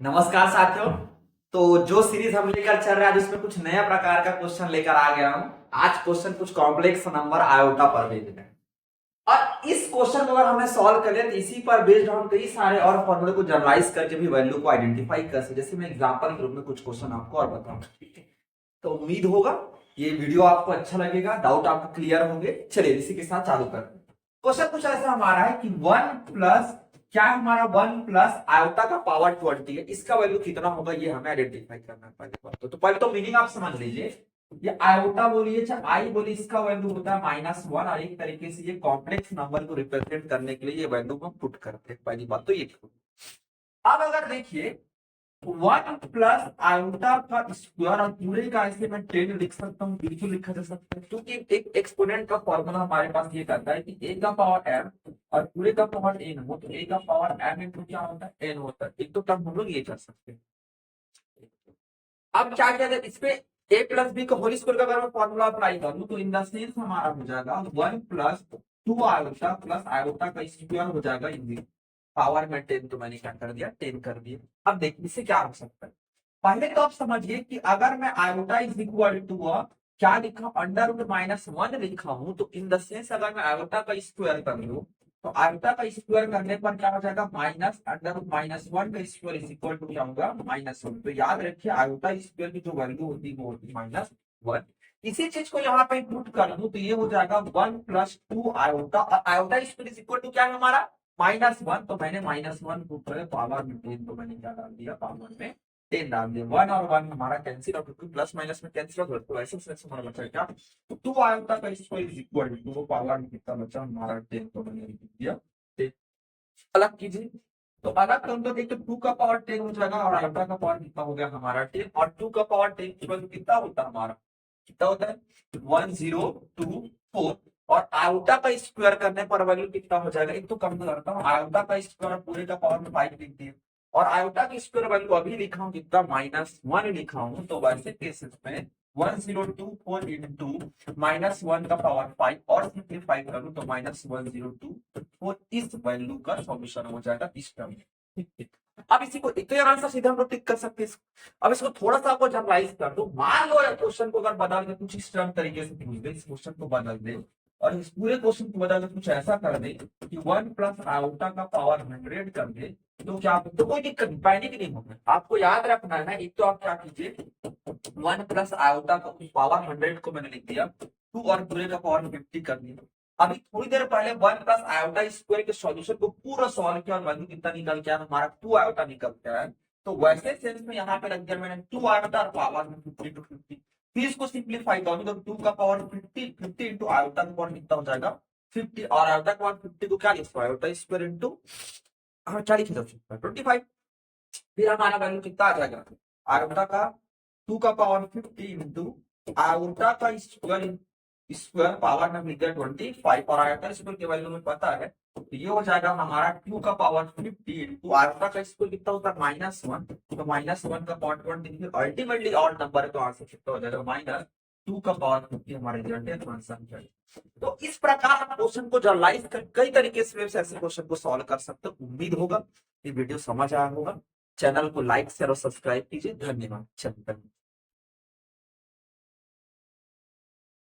नमस्कार साथियों। तो जो सीरीज हम लेकर चल रहे हैं आज उसमें कुछ नया प्रकार का क्वेश्चन लेकर आ गया हूं। आज क्वेश्चन कुछ कॉम्प्लेक्स नंबर आयोटा पर बेस्ड है और इस क्वेश्चन को अगर हमने सॉल्व कर लिया तो इसी पर बेस्ड हम कई सारे और फॉर्मूले को जनरलाइज करके भी वैल्यू को आइडेंटिफाई कर सकते। जैसे मैं एग्जांपल के रूप में कुछ क्वेश्चन आपको और बताऊंगा, ठीक है। तो उम्मीद होगा ये वीडियो आपको अच्छा लगेगा, डाउट आपको क्लियर होंगे। चलिए इसी के साथ चालू करते हैं। क्वेश्चन कुछ ऐसा हमारा है कि वन प्लस क्या है हमारा, वन प्लस आयोटा का पावर 20 है, इसका वैल्यू कितना होगा ये हमें आइडेंटिफाई करना है। पहले बात तो पहले तो मीनिंग आप समझ लीजिए। ये आयोटा बोलिए चाहे आई बोलिए, इसका वैल्यू होता है -1 और एक तरीके से ये कॉम्प्लेक्स नंबर को रिप्रेजेंट करने के लिए ये वैल्यू हम पुट करते हैं। पहली बात तो ये। अब अगर देखिए वन प्लस आयोटा का स्क्वायर और पूरे का ऐसे मैं 10 लिख सकता हूँ, बिल्कुल लिखा जा सकता है, क्योंकि एक एक्सपोनेंट का फॉर्मूला हमारे पास ये करता है कि ए का पावर एम और पूरे का पावर एन हो तो ए का पावर एम इंटू क्या होता है, एन होता है। एक तो टर्म हम लोग ये कर सकते हैं। अब क्या कहते हैं इस पे ए प्लस बी का होल स्क्वायर का अगर मैं फॉर्मूला अप्लाई करूं तो इन द सेंस हमारा हो जाएगा one plus two iota plus iota का स्क्वायर हो जाएगा इन पावर में 10, तो मैंने क्या कर दिया 10 कर दिया। अब देखिए इससे क्या हो सकता है। पहले तो आप समझिए कि अगर मैं आयोटा इज इक्वल टू क्या लिखा, √-1 लिखा हूं तो इन द सेंस अगर मैं आयोटा का स्क्वायर कर लूं तो आयोटा का स्क्वायर करने पर क्या हो जाएगा, -√-1 का स्क्वायर इज इक्वल टू क्या होगा -1। तो याद रखिए आयोटा स्क्वायर की जो वैल्यू होती है वो होती है -1। इसी चीज को यहाँ पे पुट कर दूं तो ये हो जाएगा वन प्लस टू आयोटा और iota square is equal to क्या है हमारा -1। तो मैंने -1 पुट कर पावर में 10, तो मैंने क्या डाल दिया पावर में 10 डाल दिया। वन और वन हमारा कैंसिल आउट, प्लस माइनस में कैंसिल आउट, तो ऐसे हमारा बचा क्या, तो टू आयोटा का स्क्वायर इज इक्वल टू वो पावर में कितना बचा हमारा 10, तो मैंने लिख दिया 10। अलग कीजिए तो अलग करूँ तो देखिए 2 का पावर 10 हो जाएगा और आयोटा का पावर कितना हो गया हमारा 10 और 2 का पावर 10 कितना होता है हमारा, कितना होता है 1024। और आयोटा का स्क्वायर करने पर वैल्यू कितना हो जाएगा, एक तो कम करता हूँ, आयोटा का स्क्वायर पूरे का पावर में 5 लिख दिया और आयोटा की स्क्वायर वैल्यू अभी लिखा हूँ कितना -1 लिखा हूँ। तो वैसे केसेस में 1024 इंटू -1 का पावर 5 और सिंप्लीफाई करूँ तो -1024 इस वैल्यू का सॉल्यूशन हो जाएगा इस टर्म में। अब इसी को एक तो यार आंसर सीधा हम लोग टिक कर सकते हैं। अब इसको थोड़ा सा आपको जनरलाइज कर दो, मान लो क्वेश्चन को अगर बदल दे कुछ इस टर्म तरीके से पूछ दे, इस क्वेश्चन को बदल दे और इस पूरे क्वेश्चन को बदल दे कुछ ऐसा कर दे कि वन प्लस आयोटा का पावर 100 कर दे, तो क्या तो कोई दिक्कत नहीं, पैनिक नहीं होगा। आपको याद रखना है ना, एक तो आप क्या कीजिए वन प्लस आयोटा का पावर 100 को मैंने लिख दिया, टू और पूरे का पावर 50 कर दिया। अभी थोड़ी देर पहले वन प्लस आयोटा स्क्वायर के सॉल्यूशन को पूरा सॉल्व किया और वैल्यू कितना निकल के आया हमारा 2 आयोटा निकल के आया। तो वैसे सेंस में यहाँ पे रख दिया मैंने 2 आयोटा और पावर में 50 फिर इसको सिंप्लीफाई करूँ तो 2 का पावर 50 इंटू आयोटा का पावर कितना हो जाएगा 50 और आयोटा का पावर 50 को क्या लिखो आयोटा स्क्वायर इंटू क्या लिखे 25। फिर हमारा वैल्यू कितना आ जाएगा, आयोटा का 2 का पावर 50 इंटू आयोटा का स्क्वायर स्क्वायर पावर में मिल गया 25 और आयोटा स्क्वायर के वैल्यू में पता है तो ये हो जाएगा हमारा 2 का पावर 50 इंटू आयोटा का स्क्वायर कितना होता है -1, तो -1 का पावर 20 अल्टीमेटली ऑड नंबर है तो आंसर कितना हो जाएगा -2 का पावर 50 हमारे रिजल्ट आंसर। तो इस प्रकार आप क्वेश्चन को जनरलाइज कर कई तरीके से ऐसे क्वेश्चन को सॉल्व कर सकते हो। उम्मीद होगा ये वीडियो समझ आया होगा। चैनल को लाइक शेयर और सब्सक्राइब कीजिए। धन्यवाद। चलिए।